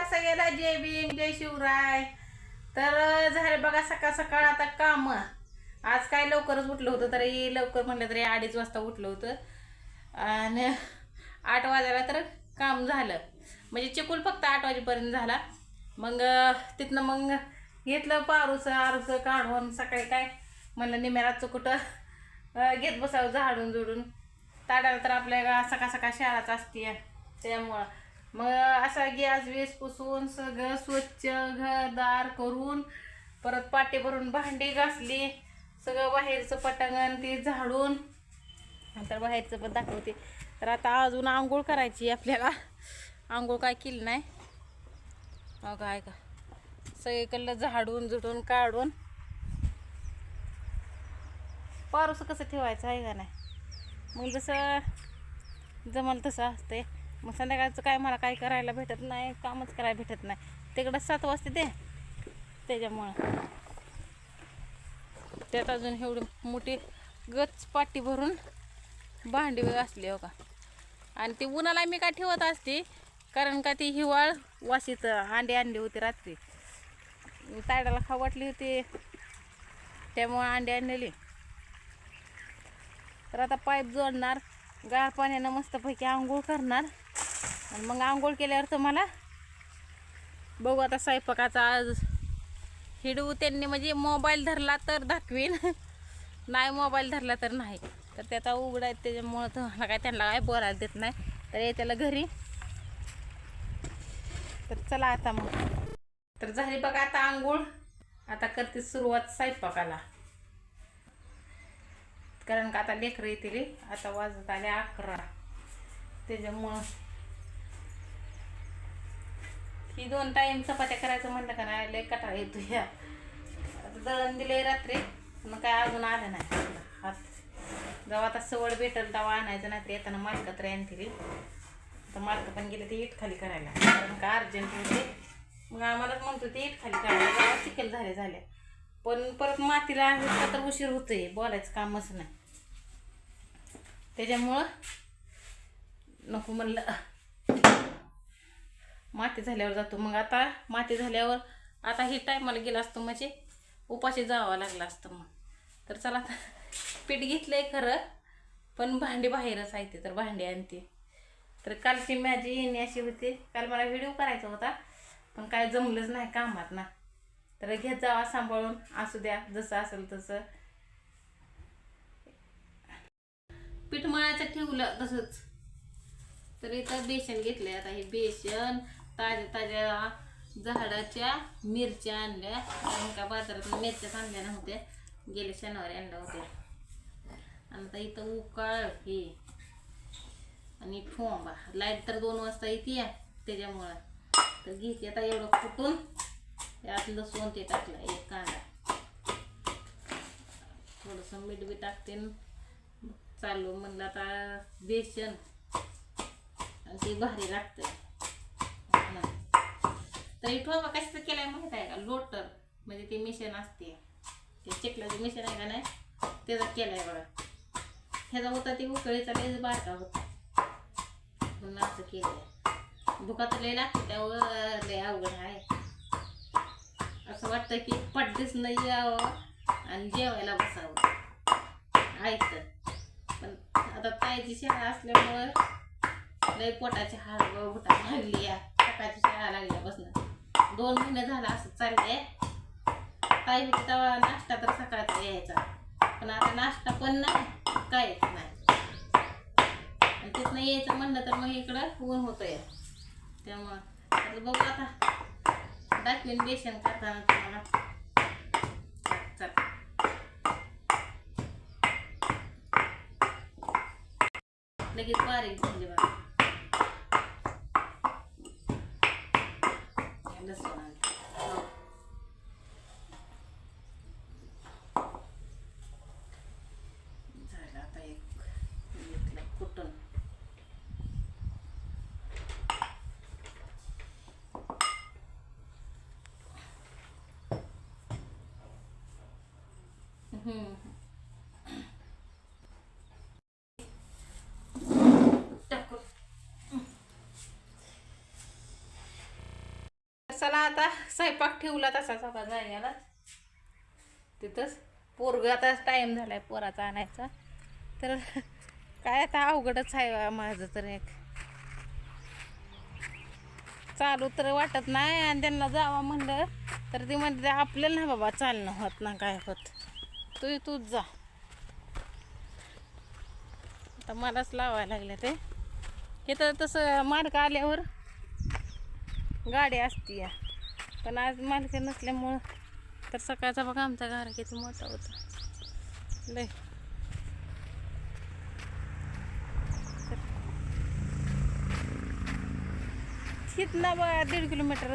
सगळ्याला जय भीम जय शिवराय. तर झाले बघा सकाळ सकाळ आता काम. आज काय लवकरच उठलं होतं, तरी लवकर म्हटलं तरी 2:30 वाजता उठलं होतं आणि 8 वाजायला तर काम झालं. म्हणजे चिकूल फक्त 8 वाजेपर्यंत झाला. मग तिथनं मग घेतलं आरूचं काढून. सकाळी काय म्हणलं निम्याराचं कुठं घेत बसावं झाडून जोडून. ताडाला तर आपल्या सकाळ सकाळ शाळाच असते, त्यामुळं मग असा गॅस वेस पुसून सगळं स्वच्छ घरदार करून परत पाटी भरून भांडी घासली. सगळं बाहेरचं पटांगण ते झाडून नंतर बाहेरचं पण दाखवते. तर आता अजून आंघोळ करायची आपल्याला. आंघोळ काय केली नाही काय का सगळीकडलं झाडून झुडून काढून. पारूसं कसं ठेवायचं आहे का नाही, मग जसं जमल तसं असते. मग संध्याकाळचं काय मला काय करायला भेटत नाही, कामच करायला भेटत नाही. तिकडं 7 वाजते ते, त्याच्यामुळं त्यात अजून एवढी मोठी गच पाटी भरून भांडी असली हो का. आणि ती उन्हाला मी काय ठेवत असते, कारण का ती हिवाळ वाशीत अंडी आणली होती रात्री. तायडाला खाऊ वाटली होती, त्यामुळं अंडी आणलेली. तर आता पाईप जोडणार, गार पाण्यानं मस्तपैकी आंघोळ करणार. आणि मग आंघोळ केल्यावर तुम्हाला बघू आता स्वयंपाकाचा आज हिडू. त्यांनी म्हणजे मोबाईल धरला तर दाखवीन, नाही मोबाईल धरला तर नाही. तर त्याचा उघड आहे, त्याच्यामुळं तुम्हाला काय त्यांना काय बोलायला देत नाही. तर येत्याला घरी. तर चला आता मग. तर झाली बघा आता आंघोळ. आता करते सुरुवात स्वयंपाकाला, कारण का आता लेकरं येतील. आता वाजत आले 11, त्याच्यामुळं ही 2 टाईम चपात्या करायचं म्हणलं का नाही लय कटाळा येतो. ह्या आता दळण दिले रात्री, मग काय अजून आलं नाही हात. जेव्हा आता सवड भेटल तेव्हा आणायचं, नाही तर येताना मालकात आणतील. तर मालक पण गेले ते इट खाली करायला, कारण का अर्जंट होते. मग आम्हालाच म्हणतो ते इट खाली करायला, जेव्हा चिखल झाले. पण परत मातीला का तर उशीर होतोय, बोलायचं कामच नाही. त्याच्यामुळं नको म्हणलं, माती झाल्यावर जातो. मग आता माती झाल्यावर आता ही टायमाला गेला असतो म्हणजे उपाशी जावं लागलं असतं. मग तर चला पीठ घेतलंय खरं, पण भांडी बाहेरच आहे ते, तर भांडी आणते. तर कालची माझी येणे अशी होती, काल मला व्हिडिओ करायचा होता पण काय जमलंच नाही कामात ना. तर घेत जावा सांभाळून, असू द्या जसं असेल तसं. पीठ मळायचं ठेवलं तसंच. तर इथं बेसन घेतलंय. आता हे बेसन ताज्या झाडाच्या मिरच्या आणल्या, कारण का बाजारात मिरच्याच आणल्या नव्हत्या, गेल्या शनिवारी आणल्या होत्या. आणि आता इथं उकाळ हे आणि ठोंबा. लाईट तर 2 वाजता येते त्याच्यामुळं. तर घेते आता एवढं कुटून, यात लसूण ते टाकलं, 1 कांदा, थोडंसं मीठ बी टाकते. चालू म्हणलं आता बेसन आणि ते भारी लागतंय. तर हे ठोंबा कशाचं केलाय माहित आहे का? लोटर म्हणजे ते मिशन असते, ते चिखलाचं मिशन आहे का नाही, त्याचा केलाय बघा. ह्याचा होता ते उकळीचा लयच बारका होता, म्हणून असं केलंय. भुकात लय लागते, त्यावर लय अवघड आहे. असं वाटतं की पड्डीच नाही यावं आणि जेवायला बसावं ऐकतं. पण आता ताईची शाळा असल्यामुळं लय पोटाची हाल घुटा लागली या. सकाळची शाळा लागल्यापासून 2 महिने झाला असं चाललंय. ताई होती तेव्हा नाश्ता तर सकाळचा यायचा, पण आता नाश्ता पण नाही, काहीच नाही. आणि तिथनं यायचं म्हणलं तर मग इकडं ऊन होतंय, त्यामुळं आता बघू आता दाखवीन बेसन करताना तुम्हाला. चल लगेच बारीक झाली बघा. लसूण झालं आता एक कुटून. चला आता स्वयंपाक ठेवला तसा सगळा जायला तिथंच. पोरग आता टाईम झालाय पोराचा आणायचा. तर काय आता अवघडच आहे माझं तर. एक चालू तर वाटत नाही आणि त्यांना जावा म्हणलं तर ती म्हणते आपल्याला नाही बाबा चालणं होत ना काय होत, तूच जा. आता मलाच लावायला लागले ते. हे तर तसं मार्ग आल्यावर गाडी असती या, पण आज मालकी नसल्यामुळं तर सकाळचा बघा आमचा घर किती मोठा होता लय. ना बा 1.5 किलोमीटर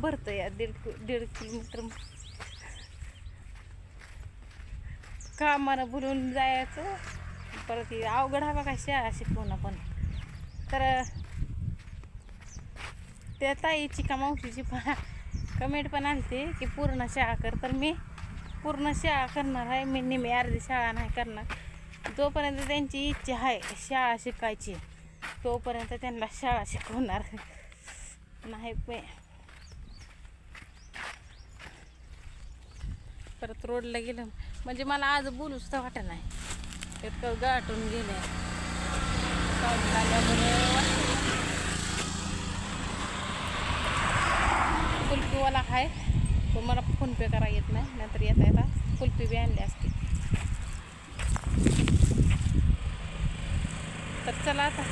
भरतं या. 1.5 किलोमीटर कामानं भरून जायचं. परत अवघड हा बघा शाळा शिकवणं पण. तर त्या ताईची का मावशीची पण कमेंट पण आलते की पूर्ण शाळा कर. तर मी पूर्ण शाळा करणार आहे. मी निम्मी अर्धी शाळा नाही करणार. जोपर्यंत त्यांची इच्छा आहे शाळा शिकायची तोपर्यंत त्यांना शाळा शिकवणार नाही. परत रोडला गेलं म्हणजे मला आज बोलू सुद्धा वाटत नाही. इतकं गाठून गेले. कुल्फीवाला आहे तो मला फोनपे करा येत नाही, नंतर येता कुल्फी बी आणली असते. तर चला आता